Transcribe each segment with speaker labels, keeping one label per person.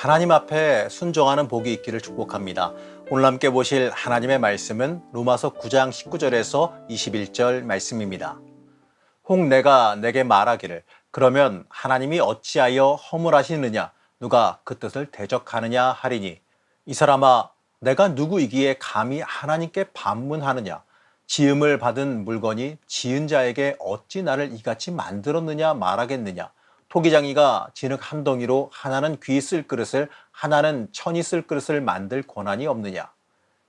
Speaker 1: 하나님 앞에 순종하는 복이 있기를 축복합니다. 오늘 함께 보실 하나님의 말씀은 로마서 9장 19절에서 21절 말씀입니다. 혹 내가 내게 말하기를 그러면 하나님이 어찌하여 허물하시느냐 누가 그 뜻을 대적하느냐 하리니 이 사람아 내가 누구이기에 감히 하나님께 반문하느냐 지음을 받은 물건이 지은 자에게 어찌 나를 이같이 만들었느냐 말하겠느냐 토기장이가 진흙 한 덩이로 하나는 귀 쓸 그릇을 하나는 천이 쓸 그릇을 만들 권한이 없느냐.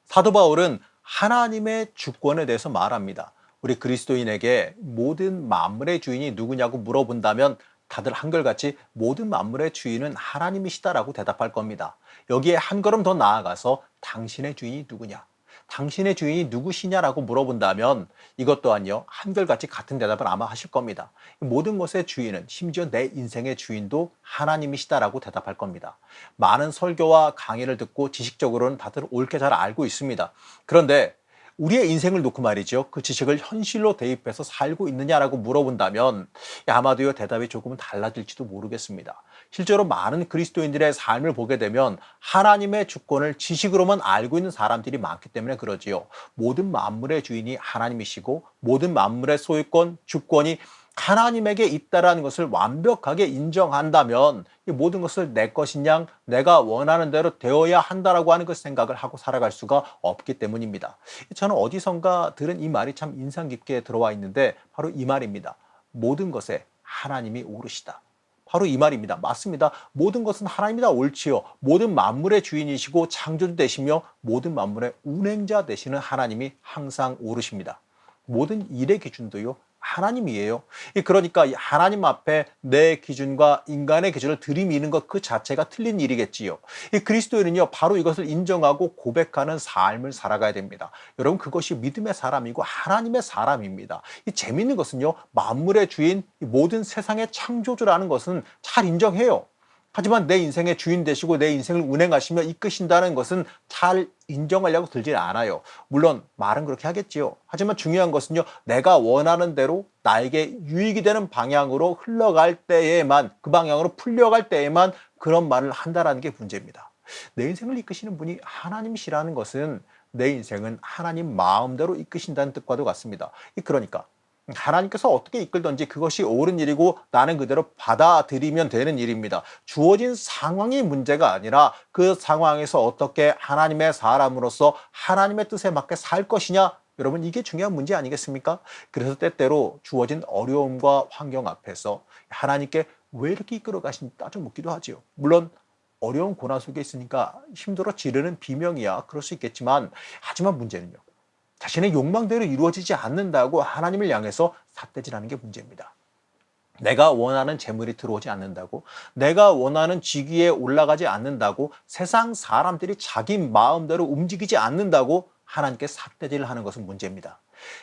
Speaker 1: 사도 바울은 하나님의 주권에 대해서 말합니다. 우리 그리스도인에게 모든 만물의 주인이 누구냐고 물어본다면 다들 한결같이 모든 만물의 주인은 하나님이시다라고 대답할 겁니다. 여기에 한 걸음 더 나아가서 당신의 주인이 누구냐? 당신의 주인이 누구시냐라고 물어본다면 이것 또한요 한결같이 같은 대답을 아마 하실 겁니다. 모든 것의 주인은 심지어 내 인생의 주인도 하나님이시다라고 대답할 겁니다. 많은 설교와 강의를 듣고 지식적으로는 다들 옳게 잘 알고 있습니다. 그런데 우리의 인생을 놓고 말이죠. 그 지식을 현실로 대입해서 살고 있느냐라고 물어본다면 아마도요 대답이 조금은 달라질지도 모르겠습니다. 실제로 많은 그리스도인들의 삶을 보게 되면 하나님의 주권을 지식으로만 알고 있는 사람들이 많기 때문에 그러지요. 모든 만물의 주인이 하나님이시고 모든 만물의 소유권, 주권이 하나님에게 있다라는 것을 완벽하게 인정한다면 이 모든 것을 내 것인 양 내가 원하는 대로 되어야 한다라고 하는 그 생각을 하고 살아갈 수가 없기 때문입니다. 저는 어디선가 들은 이 말이 참 인상 깊게 들어와 있는데 바로 이 말입니다. 모든 것에 하나님이 오르시다. 바로 이 말입니다. 맞습니다. 모든 것은 하나님이 다 옳지요. 모든 만물의 주인이시고 창조주 되시며 모든 만물의 운행자 되시는 하나님이 항상 오르십니다. 모든 일의 기준도요. 하나님이에요. 그러니까 하나님 앞에 내 기준과 인간의 기준을 들이미는 것 그 자체가 틀린 일이겠지요. 이 그리스도인은요 바로 이것을 인정하고 고백하는 삶을 살아가야 됩니다. 여러분 그것이 믿음의 사람이고 하나님의 사람입니다. 이 재미있는 것은요 만물의 주인 모든 세상의 창조주라는 것은 잘 인정해요. 하지만 내 인생의 주인 되시고 내 인생을 운행하시며 이끄신다는 것은 잘 인정하려고 들지 않아요. 물론 말은 그렇게 하겠지요. 하지만 중요한 것은요. 내가 원하는 대로 나에게 유익이 되는 방향으로 흘러갈 때에만 그 방향으로 풀려갈 때에만 그런 말을 한다라는 게 문제입니다. 내 인생을 이끄시는 분이 하나님이시라는 것은 내 인생은 하나님 마음대로 이끄신다는 뜻과도 같습니다. 그러니까 하나님께서 어떻게 이끌든지 그것이 옳은 일이고 나는 그대로 받아들이면 되는 일입니다. 주어진 상황이 문제가 아니라 그 상황에서 어떻게 하나님의 사람으로서 하나님의 뜻에 맞게 살 것이냐, 여러분 이게 중요한 문제 아니겠습니까? 그래서 때때로 주어진 어려움과 환경 앞에서 하나님께 왜 이렇게 이끌어 가시는지 따져 묻기도 하지요. 물론 어려운 고난 속에 있으니까 힘들어 지르는 비명이야 그럴 수 있겠지만 하지만 문제는요. 자신의 욕망대로 이루어지지 않는다고 하나님을 향해서 삿대질하는 게 문제입니다. 내가 원하는 재물이 들어오지 않는다고, 내가 원하는 직위에 올라가지 않는다고, 세상 사람들이 자기 마음대로 움직이지 않는다고 하나님께 삿대질을 하는 것은 문제입니다.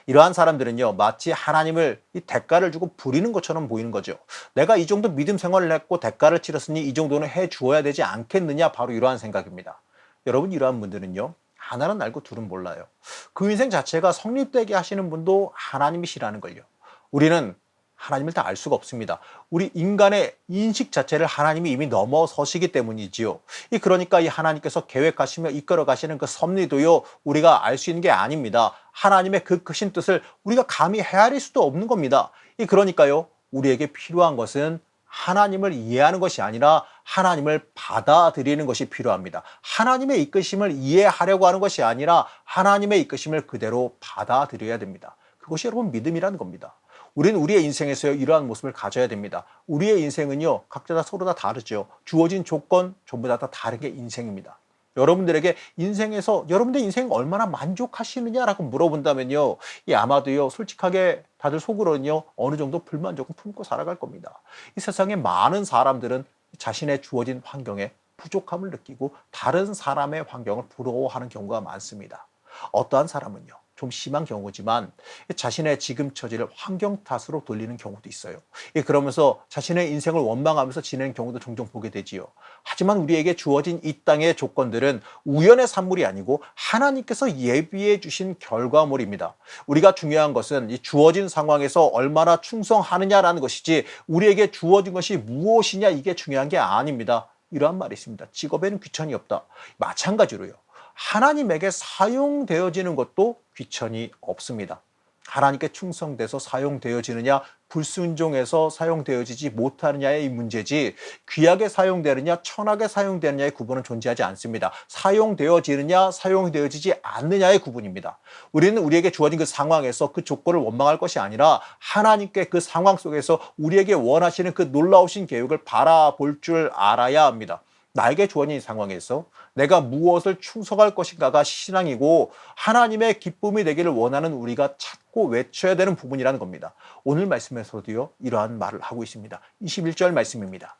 Speaker 1: 이러한 사람들은요 마치 하나님을 이 대가를 주고 부리는 것처럼 보이는 거죠. 내가 이 정도 믿음 생활을 했고 대가를 치렀으니 이 정도는 해 주어야 되지 않겠느냐, 바로 이러한 생각입니다. 여러분 이러한 분들은요 하나는 알고 둘은 몰라요. 그 인생 자체가 성립되게 하시는 분도 하나님이시라는 걸요. 우리는 하나님을 다 알 수가 없습니다. 우리 인간의 인식 자체를 하나님이 이미 넘어서시기 때문이지요. 그러니까 이 하나님께서 계획하시며 이끌어 가시는 그 섭리도요 우리가 알 수 있는 게 아닙니다. 하나님의 그 크신 뜻을 우리가 감히 헤아릴 수도 없는 겁니다. 그러니까요 우리에게 필요한 것은 하나님을 이해하는 것이 아니라 하나님을 받아들이는 것이 필요합니다. 하나님의 이끄심을 이해하려고 하는 것이 아니라 하나님의 이끄심을 그대로 받아들여야 됩니다. 그것이 여러분 믿음이라는 겁니다. 우리는 우리의 인생에서 이러한 모습을 가져야 됩니다. 우리의 인생은요 각자 다 서로 다 다르죠. 주어진 조건 전부 다 다른 게 인생입니다. 여러분들에게 인생에서 여러분들 인생 얼마나 만족하시느냐라고 물어본다면요 아마도요 솔직하게 다들 속으로는요 어느 정도 불만족은 품고 살아갈 겁니다. 이 세상에 많은 사람들은 자신의 주어진 환경에 부족함을 느끼고 다른 사람의 환경을 부러워하는 경우가 많습니다. 어떠한 사람은요 좀 심한 경우지만 자신의 지금 처지를 환경 탓으로 돌리는 경우도 있어요. 그러면서 자신의 인생을 원망하면서 지내는 경우도 종종 보게 되지요. 하지만 우리에게 주어진 이 땅의 조건들은 우연의 산물이 아니고 하나님께서 예비해 주신 결과물입니다. 우리가 중요한 것은 이 주어진 상황에서 얼마나 충성하느냐라는 것이지 우리에게 주어진 것이 무엇이냐 이게 중요한 게 아닙니다. 이러한 말이 있습니다. 직업에는 귀천이 없다. 마찬가지로요. 하나님에게 사용되어지는 것도 귀천이 없습니다. 하나님께 충성돼서 사용되어지느냐, 불순종해서 사용되어지지 못하느냐의 문제지, 귀하게 사용되느냐, 천하게 사용되느냐의 구분은 존재하지 않습니다. 사용되어지느냐, 사용되어지지 않느냐의 구분입니다. 우리는 우리에게 주어진 그 상황에서 그 조건을 원망할 것이 아니라 하나님께 그 상황 속에서 우리에게 원하시는 그 놀라우신 계획을 바라볼 줄 알아야 합니다. 나에게 주어진 이 상황에서 내가 무엇을 충성할 것인가가 신앙이고 하나님의 기쁨이 되기를 원하는 우리가 찾고 외쳐야 되는 부분이라는 겁니다. 오늘 말씀에서도요, 이러한 말을 하고 있습니다. 21절 말씀입니다.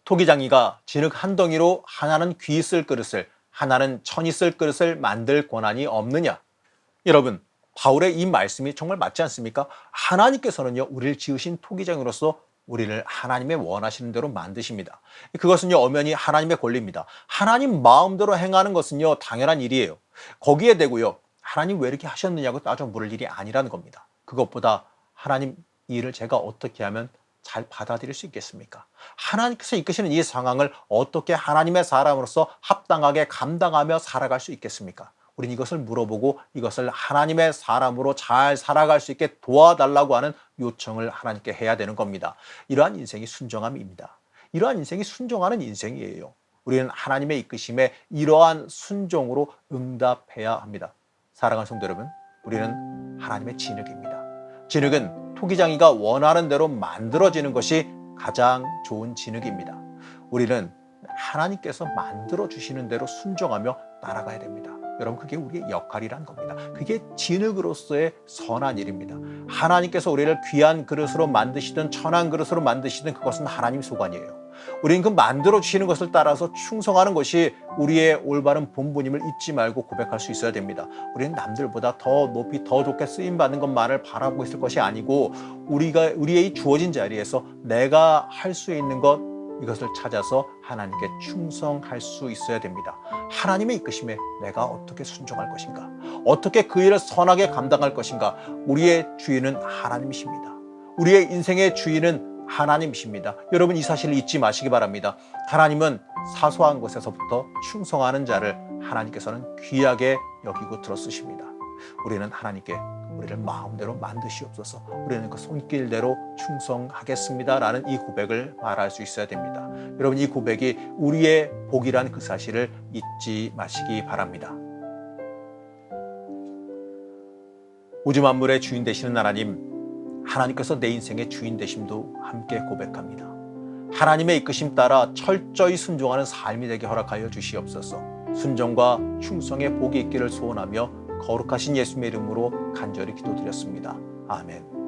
Speaker 1: 토기장이가 진흙 한 덩이로 하나는 귀 쓸 그릇을, 하나는 천이 쓸 그릇을 만들 권한이 없느냐? 여러분, 바울의 이 말씀이 정말 맞지 않습니까? 하나님께서는요, 우리를 지으신 토기장으로서 우리를 하나님의 원하시는 대로 만드십니다. 그것은요, 엄연히 하나님의 권리입니다. 하나님 마음대로 행하는 것은요, 당연한 일이에요. 거기에 대고요, 하나님 왜 이렇게 하셨느냐고 따져 물을 일이 아니라는 겁니다. 그것보다 하나님, 이 일을 제가 어떻게 하면 잘 받아들일 수 있겠습니까? 하나님께서 이끄시는 이 상황을 어떻게 하나님의 사람으로서 합당하게 감당하며 살아갈 수 있겠습니까? 우린 이것을 물어보고 이것을 하나님의 사람으로 잘 살아갈 수 있게 도와달라고 하는 요청을 하나님께 해야 되는 겁니다. 이러한 인생이 순종함입니다. 이러한 인생이 순종하는 인생이에요. 우리는 하나님의 이끄심에 이러한 순종으로 응답해야 합니다. 사랑하는 성도 여러분, 우리는 하나님의 진흙입니다. 진흙은 토기장이가 원하는 대로 만들어지는 것이 가장 좋은 진흙입니다. 우리는 하나님께서 만들어주시는 대로 순종하며 따라가야 됩니다. 여러분, 그게 우리의 역할이란 겁니다. 그게 진흙으로서의 선한 일입니다. 하나님께서 우리를 귀한 그릇으로 만드시든 천한 그릇으로 만드시든 그것은 하나님 소관이에요. 우리는 그 만들어주시는 것을 따라서 충성하는 것이 우리의 올바른 본분임을 잊지 말고 고백할 수 있어야 됩니다. 우리는 남들보다 더 높이 더 좋게 쓰임받는 것만을 바라보고 있을 것이 아니고 우리의 이 주어진 자리에서 내가 할 수 있는 것, 이것을 찾아서 하나님께 충성할 수 있어야 됩니다. 하나님의 이끄심에 내가 어떻게 순종할 것인가? 어떻게 그 일을 선하게 감당할 것인가? 우리의 주인은 하나님이십니다. 우리의 인생의 주인은 하나님이십니다. 여러분, 이 사실을 잊지 마시기 바랍니다. 하나님은 사소한 것에서부터 충성하는 자를 하나님께서는 귀하게 여기고 들어쓰십니다. 우리는 하나님께 우리를 마음대로 만드시옵소서, 우리는 그 손길대로 충성하겠습니다라는 이 고백을 말할 수 있어야 됩니다. 여러분, 이 고백이 우리의 복이란 그 사실을 잊지 마시기 바랍니다. 우주 만물의 주인 되시는 하나님, 하나님께서 내 인생의 주인 되심도 함께 고백합니다. 하나님의 이끄심 따라 철저히 순종하는 삶이 되게 허락하여 주시옵소서. 순종과 충성의 복이 있기를 소원하며 거룩하신 예수님의 이름으로 간절히 기도드렸습니다. 아멘.